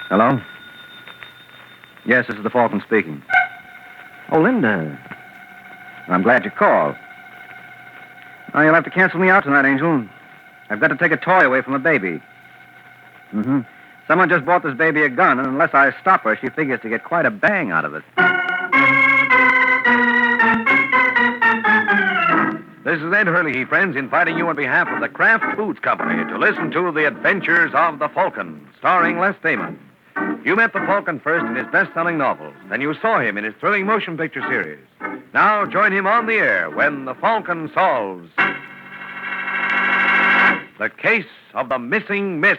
Hello? Yes, this is the Falcon speaking. Oh, Linda. I'm glad you called. Oh, you'll have to cancel me out tonight, Angel. I've got to take a toy away from a baby. Mm-hmm. Someone just bought this baby a gun, and unless I stop her, she figures to get quite a bang out of it. This is Ed Hurley, friends, inviting you on behalf of the Kraft Foods Company to listen to The Adventures of the Falcon, starring Les Damon. You met the Falcon first in his best-selling novels. Then you saw him in his thrilling motion picture series. Now join him on the air when the Falcon solves the case of the missing miss.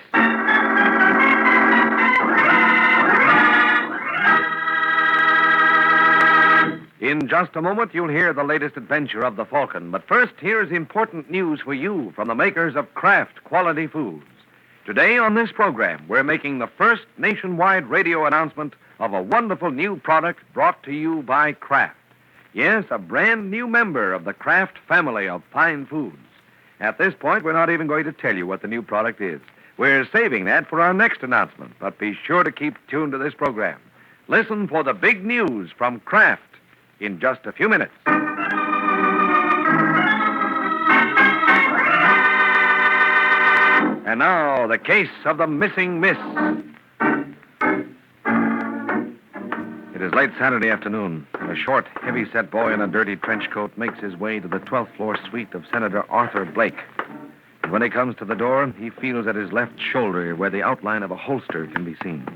In just a moment, you'll hear the latest adventure of the Falcon. But first, here's important news for you from the makers of Kraft Quality Foods. Today on this program, we're making the first nationwide radio announcement of a wonderful new product brought to you by Kraft. Yes, a brand new member of the Kraft family of fine foods. At this point, we're not even going to tell you what the new product is. We're saving that for our next announcement, but be sure to keep tuned to this program. Listen for the big news from Kraft in just a few minutes. And now, the case of the missing miss. It is late Saturday afternoon, and a short, heavy-set boy in a dirty trench coat makes his way to the 12th floor suite of Senator Arthur Blake. And when he comes to the door, he feels at his left shoulder where the outline of a holster can be seen.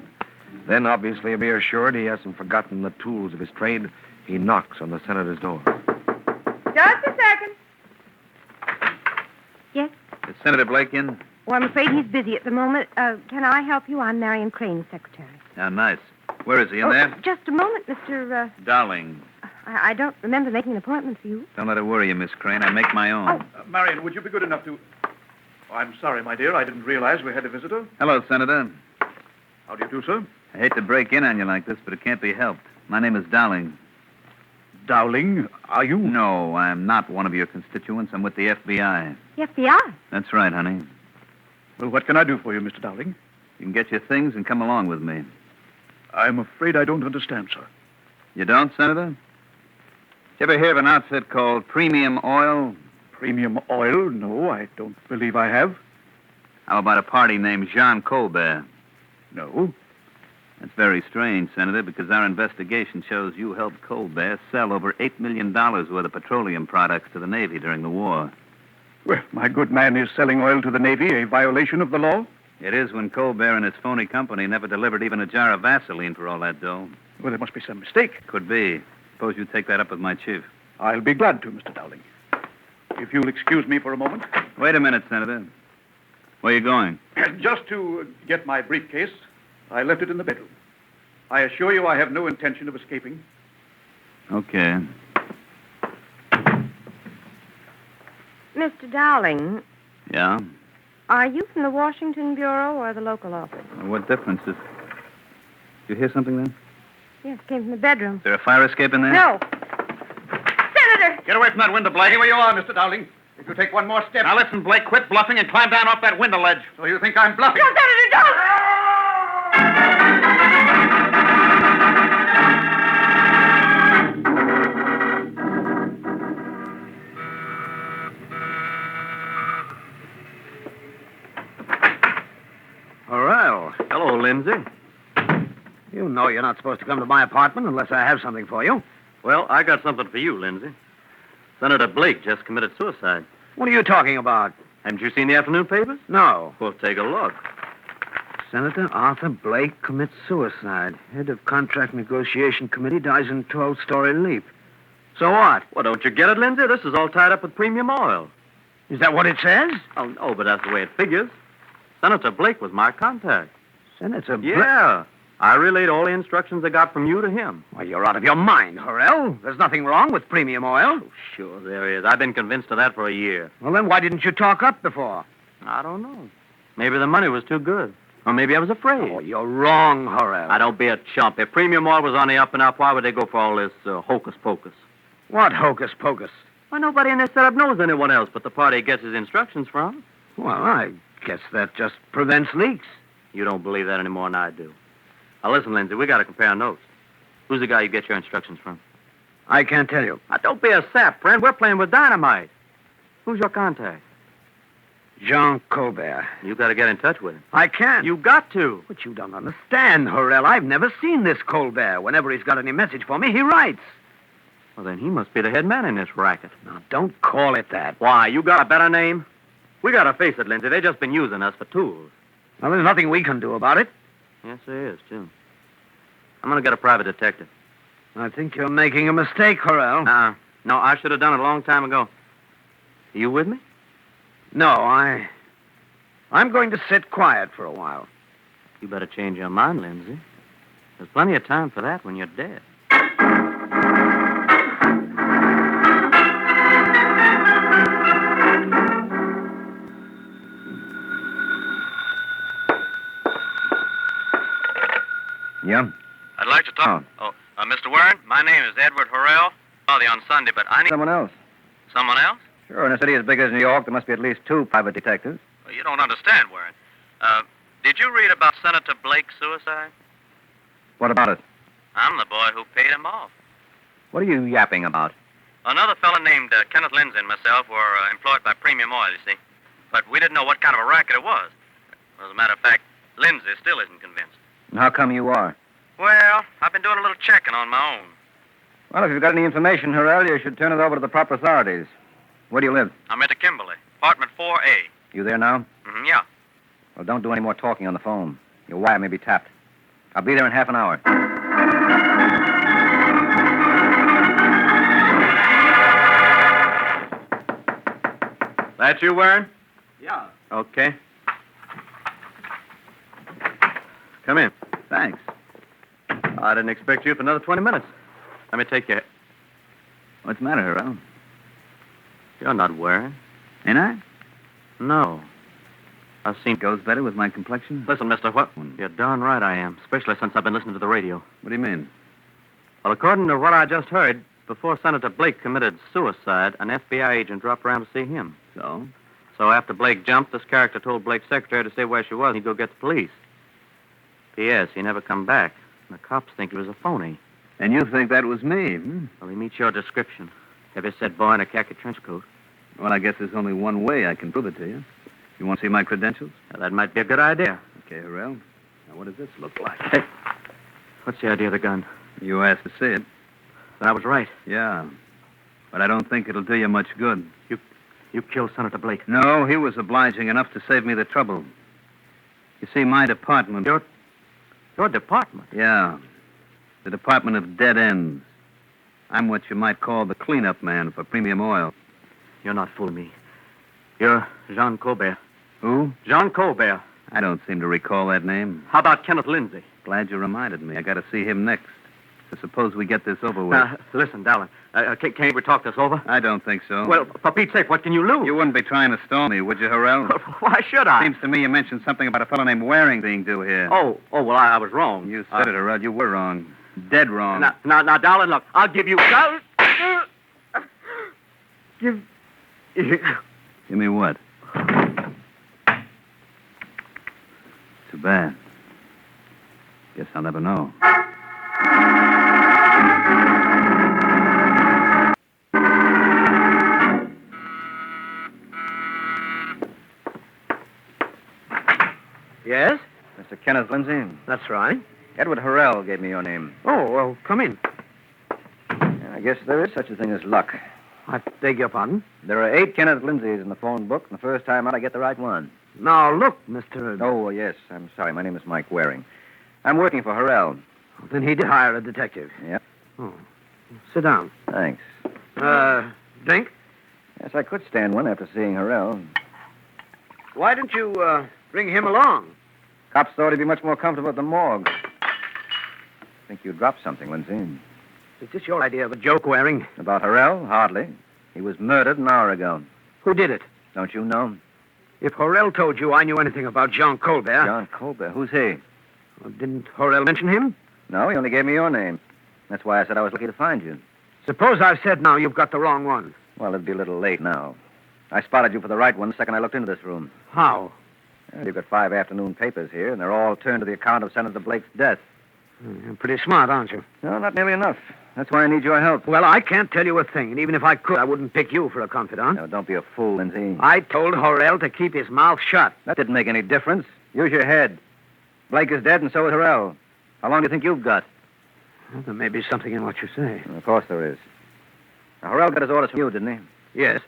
Then, obviously, to be assured he hasn't forgotten the tools of his trade, he knocks on the senator's door. Just a second. Yes? Is Senator Blake in? Well, I'm afraid he's busy at the moment. Can I help you? I'm Marion Crane's secretary. Ah, nice. Where is he, in there? Just a moment, Mr. Darling. I don't remember making an appointment for you. Don't let it worry you, Miss Crane. I make my own. Marion, would you be good enough to... Oh, I'm sorry, my dear. I didn't realize we had a visitor. Hello, Senator. How do you do, sir? I hate to break in on you like this, but it can't be helped. My name is Dowling. Dowling, are you? No, I'm not one of your constituents. I'm with the FBI. The FBI? That's right, honey. Well, what can I do for you, Mr. Dowling? You can get your things and come along with me. I'm afraid I don't understand, sir. You don't, Senator? Did you ever hear of an outfit called Premium Oil? Premium oil? No, I don't believe I have. How about a party named Jean Colbert? No. That's very strange, Senator, because our investigation shows you helped Colbert sell over $8 million worth of petroleum products to the Navy during the war. Well, my good man is selling oil to the Navy, a violation of the law? It is when Colbert and his phony company never delivered even a jar of Vaseline for all that dough. Well, there must be some mistake. Could be. Suppose you take that up with my chief. I'll be glad to, Mr. Dowling. If you'll excuse me for a moment. Wait a minute, Senator. Where are you going? Just to get my briefcase, I left it in the bedroom. I assure you I have no intention of escaping. Okay. Mr. Dowling, Yeah? are you from the Washington Bureau or the local office? What difference is... Did you hear something then? Yes, it came from the bedroom. Is there a fire escape in there? No. Senator! Get away from that window, Blake. Where you are, Mr. Dowling. If you take one more step... Now listen, Blake, quit bluffing and climb down off that window ledge. So you think I'm bluffing? No, Senator, don't! Well, hello, Lindsay. You know you're not supposed to come to my apartment unless I have something for you. Well, I got something for you, Lindsay. Senator Blake just committed suicide. What are you talking about? Haven't you seen the afternoon papers? No. Well, take a look. Senator Arthur Blake commits suicide. Head of Contract Negotiation Committee dies in 12-story leap. So what? Well, don't you get it, Lindsay? This is all tied up with premium oil. Is that what it says? Oh, no, but that's the way it figures. Senator Blake was my contact. Senator Blake? Yeah. I relayed all the instructions I got from you to him. Well, you're out of your mind, Horrell. There's nothing wrong with premium oil. Oh, sure there is. I've been convinced of that for a year. Well, then why didn't you talk up before? I don't know. Maybe the money was too good. Or maybe I was afraid. Oh, you're wrong, Horrell. I don't be a chump. If premium oil was on the up and up, why would they go for all this hocus pocus? What hocus pocus? Why, nobody in this setup knows anyone else but the party he gets his instructions from. Well, I guess that just prevents leaks. You don't believe that any more than I do. Now, listen, Lindsay, we got to compare notes. Who's the guy you get your instructions from? I can't tell you. Now, don't be a sap, friend. We're playing with dynamite. Who's your contact? Jean Colbert. You got to get in touch with him. I can't. You got to. But you don't understand, Horrell. I've never seen this Colbert. Whenever he's got any message for me, he writes. Well, then he must be the head man in this racket. Now, don't call it that. Why, you got a better name? We got to face it, Lindsay. They've just been using us for tools. Well, there's nothing we can do about it. Yes, there is, too. I'm going to get a private detective. I think you're making a mistake, Horrell. No, I should have done it a long time ago. Are you with me? No, I'm going to sit quiet for a while. You better change your mind, Lindsay. There's plenty of time for that when you're dead. Yeah? I'd like to talk. Mr. Warren, my name is Edward Horrell. Saw you on Sunday, but I need... Someone else. Someone else? Sure, in a city as big as New York, there must be at least 2 private detectives. Well, you don't understand, Warren. Did you read about Senator Blake's suicide? What about it? I'm the boy who paid him off. What are you yapping about? Another fellow named Kenneth Lindsay and myself were employed by Premium Oil, you see. But we didn't know what kind of a racket it was. As a matter of fact, Lindsay still isn't convinced. And how come you are? Well, I've been doing a little checking on my own. Well, if you've got any information, Horrell, you should turn it over to the proper authorities. Where do you live? I'm at Kimberly, apartment 4A. You there now? Yeah. Well, don't do any more talking on the phone. Your wire may be tapped. I'll be there in half an hour. That you, Warren? Yeah. Okay. Come in. Thanks. I didn't expect you for another 20 minutes. Let me take you. What's the matter, Horrell? You're not wearing. Ain't I? No. I've seen... Goes better with my complexion? Listen, mister, what? You're darn right I am, especially since I've been listening to the radio. What do you mean? Well, according to what I just heard, before Senator Blake committed suicide, an FBI agent dropped around to see him. So? So after Blake jumped, this character told Blake's secretary to stay where she was and he'd go get the police. P.S. He never come back. The cops think he was a phony. And you think that was me, hmm? Well, he meets your description. Heavy set boy in a khaki trench coat. Well, I guess there's only one way I can prove it to you. You want to see my credentials? Now, that might be a good idea. Okay, Horrell. Now, what does this look like? Hey, what's the idea of the gun? You asked to see it. Then I was right. Yeah. But I don't think it'll do you much good. You killed Senator Blake. No, he was obliging enough to save me the trouble. You see, my department... Your department? Yeah. The Department of Dead Ends. I'm what you might call the cleanup man for Premium Oil. You're not fooling me. You're Jean Colbert. Who? Jean Colbert. I don't seem to recall that name. How about Kenneth Lindsay? Glad you reminded me. I got to see him next. So suppose we get this over with. Listen, darling. Can't we talk this over? I don't think so. Well, for Pete's sake, what can you lose? You wouldn't be trying to stall me, would you, Horrell? Why should I? Seems to me you mentioned something about a fellow named Waring being due here. Oh, well, I was wrong. You said it, Horrell. You were wrong. Dead wrong. Now, darling, look, I'll give you... Give me what? Too bad. Guess I'll never know. Yes? Mr. Kenneth Lindsay? That's right. Edward Horrell gave me your name. Oh, well, come in. I guess there is such a thing as luck. I beg your pardon? There are 8 Kenneth Lindsays in the phone book, and the first time out I get the right one. Now, look, Mr... Oh, yes. I'm sorry. My name is Mike Waring. I'm working for Horrell. Then he did hire a detective. Yep. Oh. Sit down. Thanks. Drink? Yes, I could stand one after seeing Horrell. Why didn't you, bring him along? Cops thought he'd be much more comfortable at the morgue. I think you dropped something, Lindsay. Is this your idea of a joke, Waring? About Horrell? Hardly. He was murdered an hour ago. Who did it? Don't you know? If Horrell told you I knew anything about Jean Colbert... John Colbert? Who's he? Well, didn't Horrell mention him? No, he only gave me your name. That's why I said I was lucky to find you. Suppose I've said now you've got the wrong one. Well, it'd be a little late now. I spotted you for the right one the second I looked into this room. How? Well, you've got 5 afternoon papers here, and they're all turned to the account of Senator Blake's death. You're pretty smart, aren't you? No, not nearly enough. That's why I need your help. Well, I can't tell you a thing, and even if I could, I wouldn't pick you for a confidant. No, don't be a fool, Lindsay. I told Horrell to keep his mouth shut. That didn't make any difference. Use your head. Blake is dead, and so is Harrell. How long do you think you've got? Well, there may be something in what you say. Well, of course there is. Now, Harrell got his orders from you, didn't he? Yes,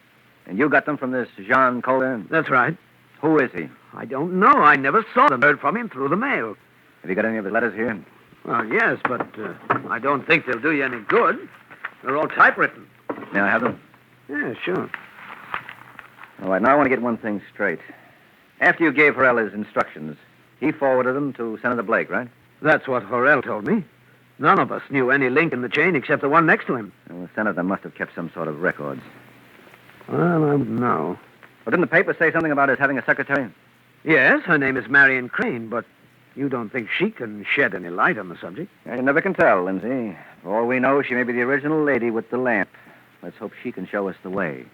And you got them from this Jean Colin? that's right. Who is he? I don't know. I never saw them. Heard from him through the mail. Have you got any of his letters here? Well, yes, but I don't think they'll do you any good. They're all typewritten. May I have them? Yeah, sure. All right, now I want to get one thing straight. After you gave Harrell his instructions, he forwarded them to Senator Blake, right? That's what Horrell told me. None of us knew any link in the chain except the one next to him. Well, the senator must have kept some sort of records. Well, I don't know. Well, didn't the paper say something about his having a secretary? Yes, her name is Marion Crane, but you don't think she can shed any light on the subject? You never can tell, Lindsay. For all we know, she may be the original lady with the lamp. Let's hope she can show us the way.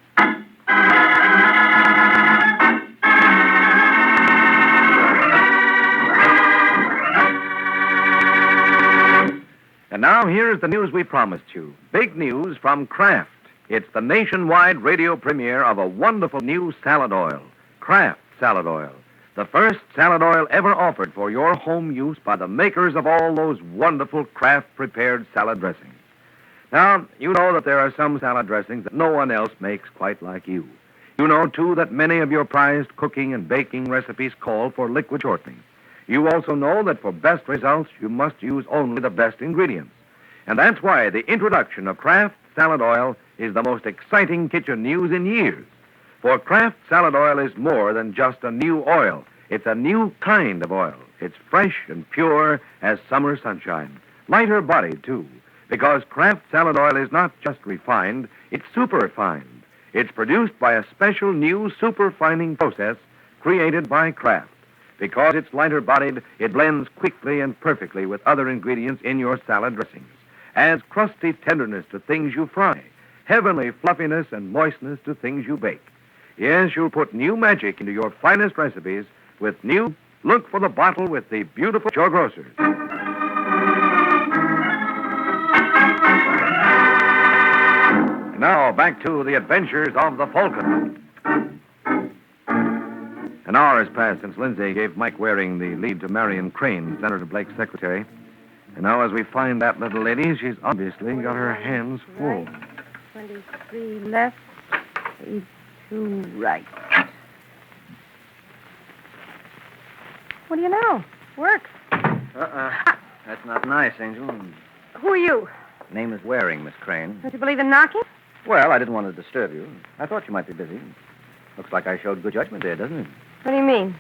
And now here's the news we promised you. Big news from Kraft. It's the nationwide radio premiere of a wonderful new salad oil, Kraft Salad Oil. The first salad oil ever offered for your home use by the makers of all those wonderful Kraft-prepared salad dressings. Now, you know that there are some salad dressings that no one else makes quite like you. You know, too, that many of your prized cooking and baking recipes call for liquid shortening. You also know that for best results, you must use only the best ingredients. And that's why the introduction of Kraft Salad Oil is the most exciting kitchen news in years. For Kraft Salad Oil is more than just a new oil. It's a new kind of oil. It's fresh and pure as summer sunshine. Lighter bodied, too, because Kraft Salad Oil is not just refined, it's superfined. It's produced by a special new superfining process created by Kraft. Because it's lighter bodied, it blends quickly and perfectly with other ingredients in your salad dressings. Adds crusty tenderness to things you fry, heavenly fluffiness and moistness to things you bake. Yes, you'll put new magic into your finest recipes with new. Look for the bottle with the beautiful your grocers. Now back to the adventures of the Falcon. An hour has passed since Lindsay gave Mike Waring the lead to Marion Crane, Senator Blake's secretary. And now as we find that little lady, she's obviously got her hands full. 23 left, 82 right. What do you know? Works. That's not nice, Angel. Who are you? Name is Waring, Miss Crane. Don't you believe in knocking? Well, I didn't want to disturb you. I thought you might be busy. Looks like I showed good judgment there, doesn't it? What do you mean?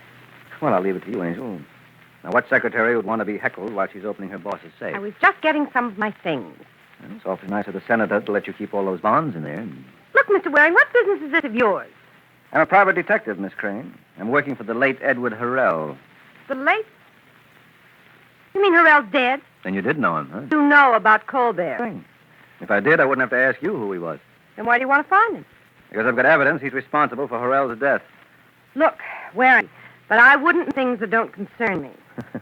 Well, I'll leave it to you, Angel. Now, what secretary would want to be heckled while she's opening her boss's safe? I was just getting some of my things. Well, it's awfully nice of the senator to let you keep all those bonds in there. Look, Mr. Waring, what business is this of yours? I'm a private detective, Miss Crane. I'm working for the late Edward Harrell. The late? You mean Harrell's dead? Then you did know him, huh? You know about Colbert. If I did, I wouldn't have to ask you who he was. Then why do you want to find him? Because I've got evidence he's responsible for Harrell's death. Look, Waring, but I wouldn't things that don't concern me. Well,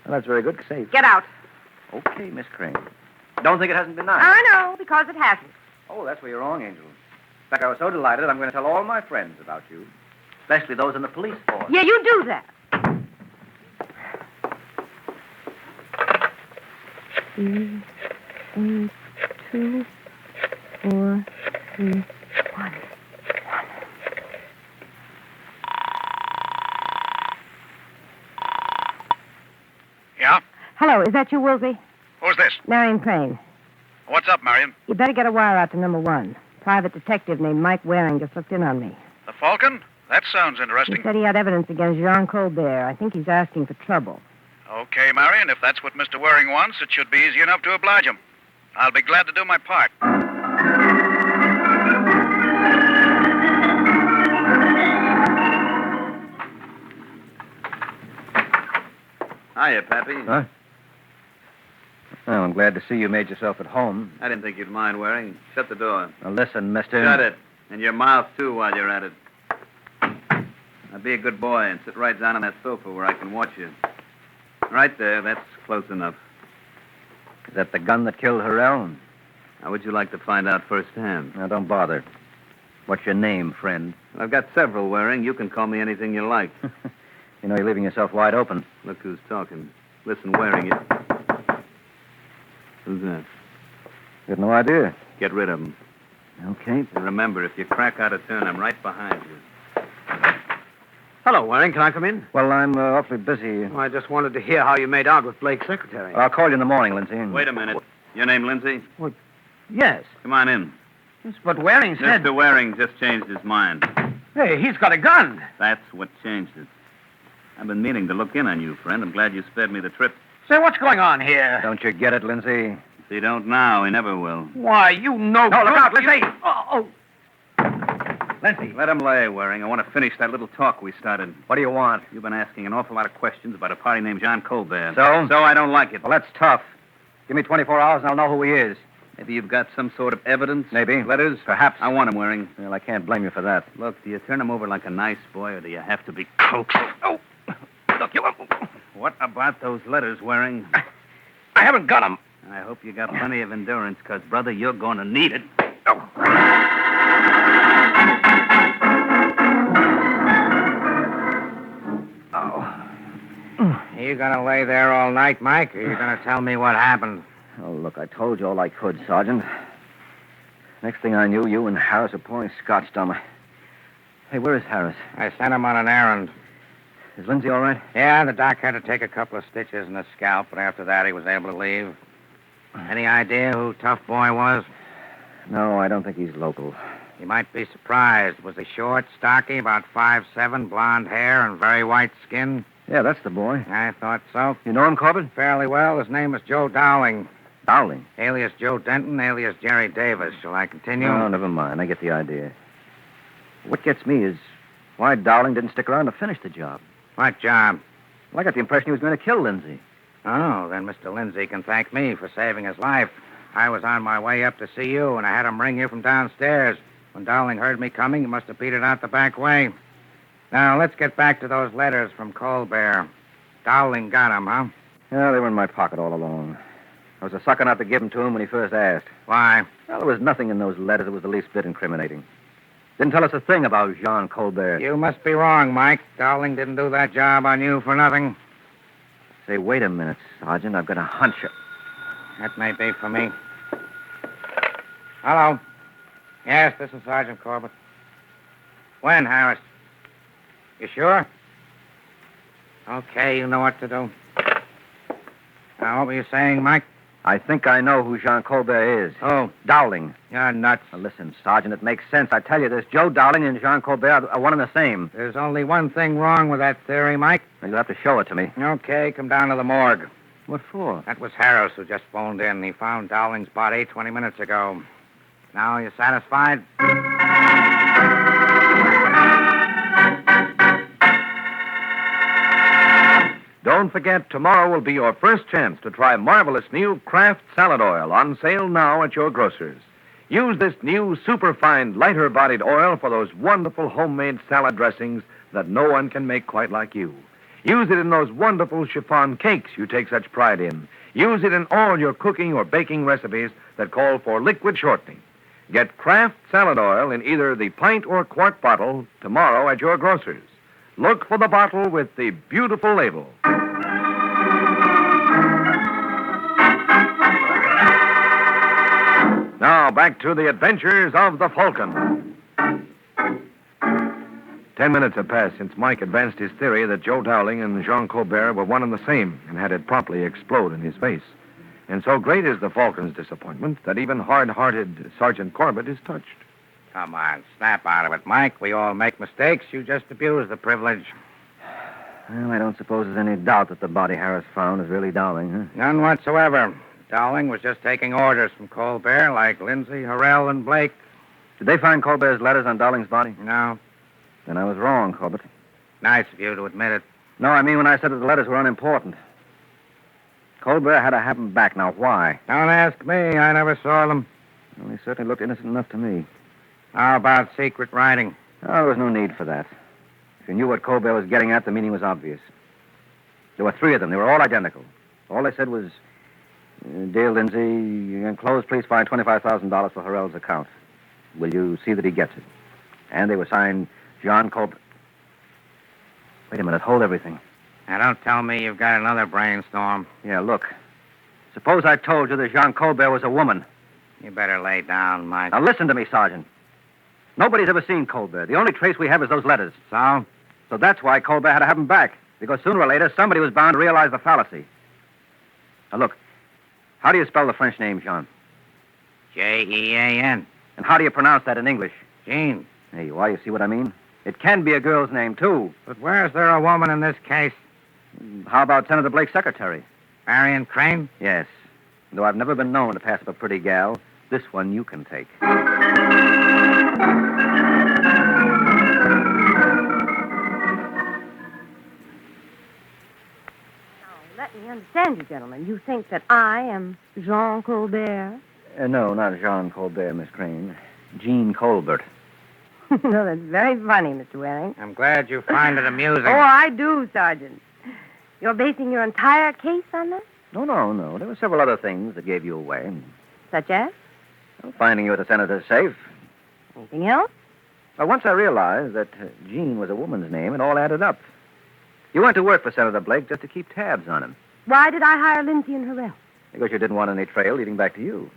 that's very good. Safe. Get out. Okay, Miss Crane. Don't think it hasn't been nice. I know, because it hasn't. Oh, that's where you're wrong, Angel. In fact, I was so delighted, I'm going to tell all my friends about you, especially those in the police force. Yeah, you do that. 3, 8, 2, 4, 3, 1. Yeah? Hello, is that you, Woolsey? Who's this? Marion Crane. What's up, Marion? You better get a wire out to number 1. Private detective named Mike Waring just looked in on me. The Falcon? That sounds He interesting. said he had evidence against Jean Colbert. I think he's asking for trouble. Okay, Marion, if that's what Mr. Waring wants, it should be easy enough to oblige him. I'll be glad to do my part. Hiya, Pappy. Huh? Well, I'm glad to see you made yourself at home. I didn't think you'd mind, Waring. Shut the door. Now, listen, mister. Shut it. And your mouth, too, while you're at it. Now, be a good boy and sit right down on that sofa where I can watch you. Right there. That's close enough. Is that the gun that killed Harrell? How would you like to find out firsthand? Now, don't bother. What's your name, friend? I've got several, Waring. You can call me anything you like. You know, you're leaving yourself wide open. Look who's talking. Listen, Waring. Who's that? You have no idea. Get rid of him. Okay. And remember, if you crack out a turn, I'm right behind you. Hello, Waring. Can I come in? Well, I'm awfully busy. Oh, I just wanted to hear how you made out with Blake's secretary. I'll call you in the morning, Lindsay. Wait a minute. Your name, Lindsay? Yes. Come on in. That's what Waring said. Mr. Waring just changed his mind. Hey, he's got a gun. That's what changed it. I've been meaning to look in on you, friend. I'm glad you spared me the trip. Say, what's going on here? Don't you get it, Lindsay? If he don't now, he never will. Why, you know... No, look out, Lindsay! Lindsay. Let him lay, Waring. I want to finish that little talk we started. What do you want? You've been asking an awful lot of questions about a party named John Colbert. So? So I don't like it. Well, that's tough. Give me 24 hours and I'll know who he is. Maybe you've got some sort of evidence? Maybe. Letters? Perhaps. I want him, Waring. Well, I can't blame you for that. Look, do you turn him over like a nice boy, or do you have to be coaxed? Oh! Look, you... What about those letters, Waring? I haven't got them. I hope you got plenty of endurance, because, brother, you're going to need it. Are you going to lay there all night, Mike, or are you going to tell me what happened? Oh, look, I told you all I could, Sergeant. Next thing I knew, you and Harris were pouring scotch down my... Hey, where is Harris? I sent him on an errand. Is Lindsay all right? Yeah, the doc had to take a couple of stitches in his scalp, but after that he was able to leave. Any idea who Tough Boy was? No, I don't think he's local. You might be surprised. Was he short, stocky, about 5'7", blonde hair, and very white skin? Yeah, that's the boy. I thought so. You know him, Corbett? Fairly well. His name is Joe Dowling. Dowling? Alias Joe Denton, alias Jerry Davis. Shall I continue? No, never mind. I get the idea. What gets me is why Dowling didn't stick around to finish the job. What job? Well, I got the impression he was going to kill Lindsay. Oh, then Mr. Lindsay can thank me for saving his life. I was on my way up to see you, and I had him ring you from downstairs. When Dowling heard me coming, he must have petered out the back way. Now, let's get back to those letters from Colbert. Dowling got them, huh? Yeah, they were in my pocket all along. I was a sucker not to give them to him when he first asked. Why? Well, there was nothing in those letters that was the least bit incriminating. Didn't tell us a thing about Jean Colbert. You must be wrong, Mike. Dowling didn't do that job on you for nothing. Say, wait a minute, Sergeant. I've got a hunch. That may be for me. Hello. Yes, this is Sergeant Corbett. When, Harris? You sure? Okay, you know what to do. Now, what were you saying, Mike? I think I know who Jean Colbert is. Oh. Dowling. You're nuts. Now, listen, Sergeant, it makes sense. I tell you this. Joe Dowling and Jean Colbert are one and the same. There's only one thing wrong with that theory, Mike. Well, you'll have to show it to me. Okay, come down to the morgue. What for? That was Harris who just phoned in. He found Dowling's body 20 minutes ago. Now, you satisfied? Don't forget, tomorrow will be your first chance to try marvelous new Kraft salad oil on sale now at your grocer's. Use this new superfine, lighter-bodied oil for those wonderful homemade salad dressings that no one can make quite like you. Use it in those wonderful chiffon cakes you take such pride in. Use it in all your cooking or baking recipes that call for liquid shortening. Get Kraft salad oil in either the pint or quart bottle tomorrow at your grocer's. Look for the bottle with the beautiful label. Now, back to the adventures of the Falcon. 10 minutes have passed since Mike advanced his theory that Joe Dowling and Jean Colbert were one and the same and had it promptly explode in his face. And so great is the Falcon's disappointment that even hard-hearted Sergeant Corbett is touched. Come on, snap out of it, Mike. We all make mistakes. You just abuse the privilege. Well, I don't suppose there's any doubt that the body Harris found is really Dowling, huh? None whatsoever. Dowling was just taking orders from Colbert, like Lindsay, Harrell, and Blake. Did they find Colbert's letters on Dowling's body? No. Then I was wrong, Corbett. Nice of you to admit it. No, I mean when I said that the letters were unimportant. Colbert had to have them back. Now, why? Don't ask me. I never saw them. Well, he certainly looked innocent enough to me. How about secret writing? Oh, there was no need for that. If you knew what Colbert was getting at, the meaning was obvious. There were 3 of them. They were all identical. All they said was, Dear Lindsay, enclosed, please find $25,000 for Harrell's account. Will you see that he gets it? And they were signed John Colbert. Wait a minute. Hold everything. Now, don't tell me you've got another brainstorm. Yeah, look. Suppose I told you that Jean Colbert was a woman. You better lay down, Mike. Now, listen to me, Sergeant. Nobody's ever seen Colbert. The only trace we have is those letters. So? So that's why Colbert had to have them back. Because sooner or later, somebody was bound to realize the fallacy. Now, look. How do you spell the French name, Jean? Jean. And how do you pronounce that in English? Jean. There you are. You see what I mean? It can be a girl's name, too. But where's there a woman in this case? How about Senator Blake's secretary? Marion Crane? Yes. Though I've never been known to pass up a pretty gal, this one you can take. Let me understand you, gentlemen. You think that I am Jean Colbert? No, not Jean Colbert, Miss Crane. Jean Colbert. No, that's very funny, Mr. Waring. I'm glad you find it amusing. Oh, I do, Sergeant. You're basing your entire case on that? No. There were several other things that gave you away. Such as? Well, finding you at the senator's safe. Anything else? Well, once I realized that Jean was a woman's name, it all added up. You went to work for Senator Blake just to keep tabs on him. Why did I hire Lindsay and Harrell? Because you didn't want any trail leading back to you.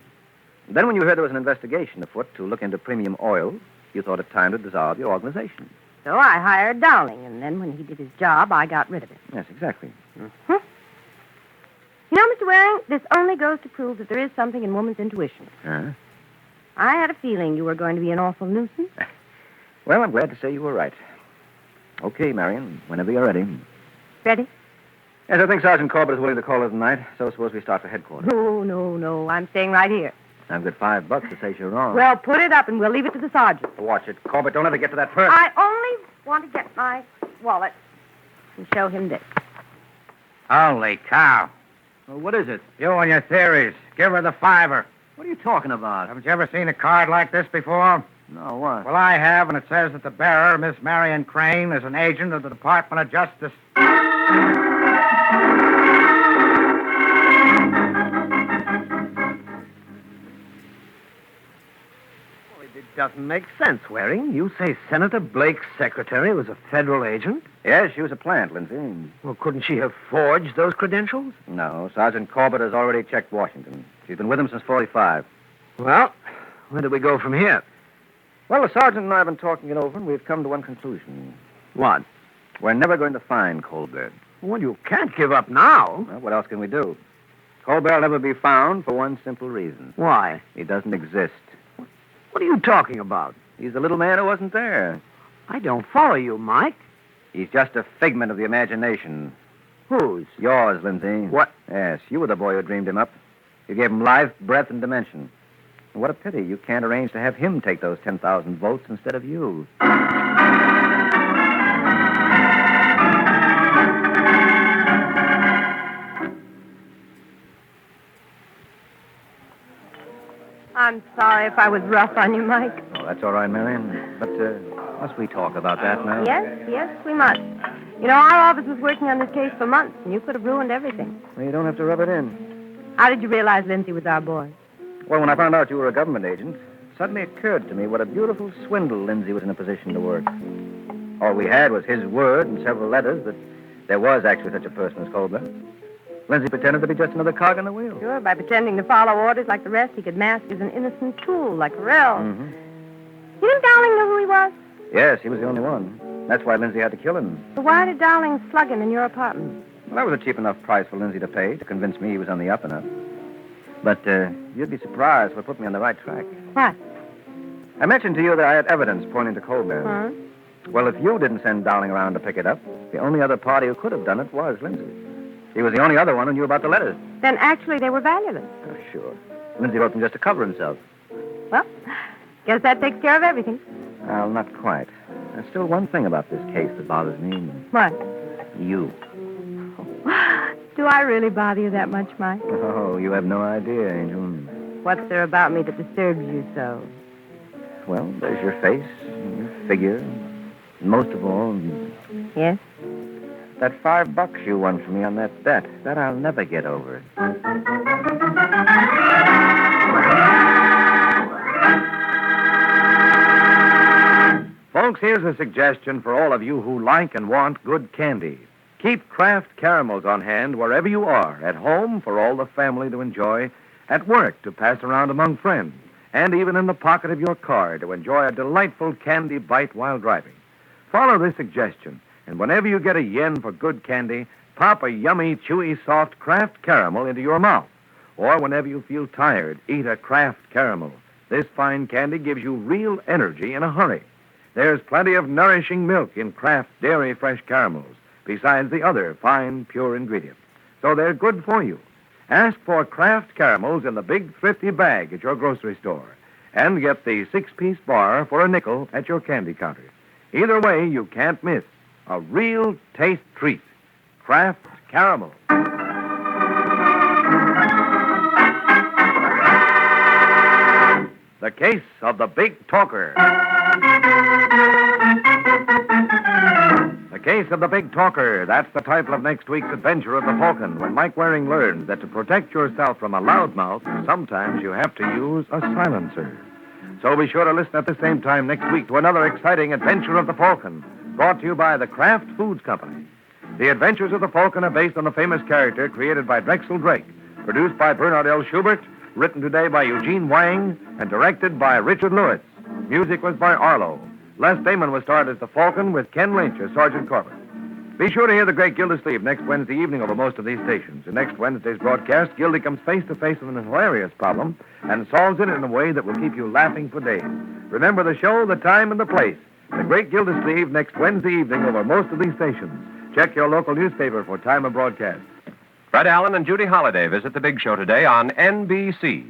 Then when you heard there was an investigation afoot to look into premium oil, you thought it time to dissolve your organization. So I hired Dowling, and then when he did his job, I got rid of him. Yes, exactly. Mm-hmm. You know, Mr. Waring, this only goes to prove that there is something in woman's intuition. Huh? I had a feeling you were going to be an awful nuisance. Well, I'm glad to say you were right. Okay, Marion, whenever you're ready. Ready? Yes, I think Sergeant Corbett is willing to call it a night, so suppose we start for headquarters. No. I'm staying right here. I've got $5 to say you're wrong. Well, put it up and we'll leave it to the sergeant. Watch it. Corbett, don't ever get to that purse. I only want to get my wallet and show him this. Holy cow. Well, what is it? You and your theories. Give her the $5. What are you talking about? Haven't you ever seen a card like this before? No, what? Well, I have, and it says that the bearer, Miss Marion Crane, is an agent of the Department of Justice. It doesn't make sense, Waring. You say Senator Blake's secretary was a federal agent? Yes, she was a plant, Lindsay. Well, couldn't she have forged those credentials? No, Sergeant Corbett has already checked Washington. She's been with him since 45. Well, where do we go from here? Well, the sergeant and I have been talking it over, and we've come to one conclusion. What? We're never going to find Colbert. Well, you can't give up now. Well, what else can we do? Colbert will never be found for one simple reason. Why? He doesn't exist. What are you talking about? He's the little man who wasn't there. I don't follow you, Mike. He's just a figment of the imagination. Whose? Yours, Lindsay. What? Yes, you were the boy who dreamed him up. You gave him life, breath, and dimension. And what a pity you can't arrange to have him take those 10,000 votes instead of you. I'm sorry if I was rough on you, Mike. Oh, that's all right, Marion. But must we talk about that now? Yes, we must. You know, our office was working on this case for months, and you could have ruined everything. Well, you don't have to rub it in. How did you realize Lindsay was our boy? Well, when I found out you were a government agent, it suddenly occurred to me what a beautiful swindle Lindsay was in a position to work. All we had was his word and several letters that there was actually such a person as Colbert. Lindsay pretended to be just another cog in the wheel. Sure, by pretending to follow orders like the rest, he could mask as an innocent tool like Harrell. Mm-hmm. You think Dowling knew who he was? Yes, he was the only one. That's why Lindsay had to kill him. So why did Dowling slug him in your apartment? Well, that was a cheap enough price for Lindsay to pay to convince me he was on the up and up. But you'd be surprised what put me on the right track. What? I mentioned to you that I had evidence pointing to Colbert. Huh? Well, if you didn't send Dowling around to pick it up, the only other party who could have done it was Lindsay. He was the only other one who knew about the letters. Then actually they were valueless. Oh, sure. Lindsay wrote them just to cover himself. Well, guess that takes care of everything. Well, not quite. There's still one thing about this case that bothers me. What? You. Do I really bother you that much, Mike? Oh, you have no idea, Angel. What's there about me that disturbs you so? Well, there's your face, and your figure, and most of all, Yes? that $5 you won from me on that bet. That I'll never get over. here's a suggestion for all of you who like and want good candy. Keep Kraft caramels on hand wherever you are, at home for all the family to enjoy, at work to pass around among friends, and even in the pocket of your car to enjoy a delightful candy bite while driving. Follow this suggestion, and whenever you get a yen for good candy, pop a yummy, chewy, soft Kraft caramel into your mouth. Or whenever you feel tired, eat a Kraft caramel. This fine candy gives you real energy in a hurry. There's plenty of nourishing milk in Kraft Dairy Fresh caramels, besides the other fine, pure ingredients. So they're good for you. Ask for Kraft caramels in the big thrifty bag at your grocery store, and get the 6-piece bar for a nickel at your candy counter. Either way, you can't miss a real taste treat. Kraft caramel. The Case of the Big Talker. The Case of the Big Talker. That's the title of next week's adventure of the Falcon, when Mike Waring learns that to protect yourself from a loudmouth, sometimes you have to use a silencer. So be sure to listen at the same time next week to another exciting adventure of the Falcon, brought to you by the Kraft Foods Company. The Adventures of the Falcon are based on the famous character created by Drexel Drake, produced by Bernard L. Schubert, written today by Eugene Wang, and directed by Richard Lewis. Music was by Arlo. Les Damon was starred as the Falcon, with Ken Lynch as Sergeant Corbett. Be sure to hear the great Gildersleeve next Wednesday evening over most of these stations. In next Wednesday's broadcast, Gildy comes face to face with an hilarious problem and solves it in a way that will keep you laughing for days. Remember the show, the time, and the place. The great Gildersleeve next Wednesday evening over most of these stations. Check your local newspaper for time of broadcast. Fred Allen and Judy Holliday visit the big show today on NBC.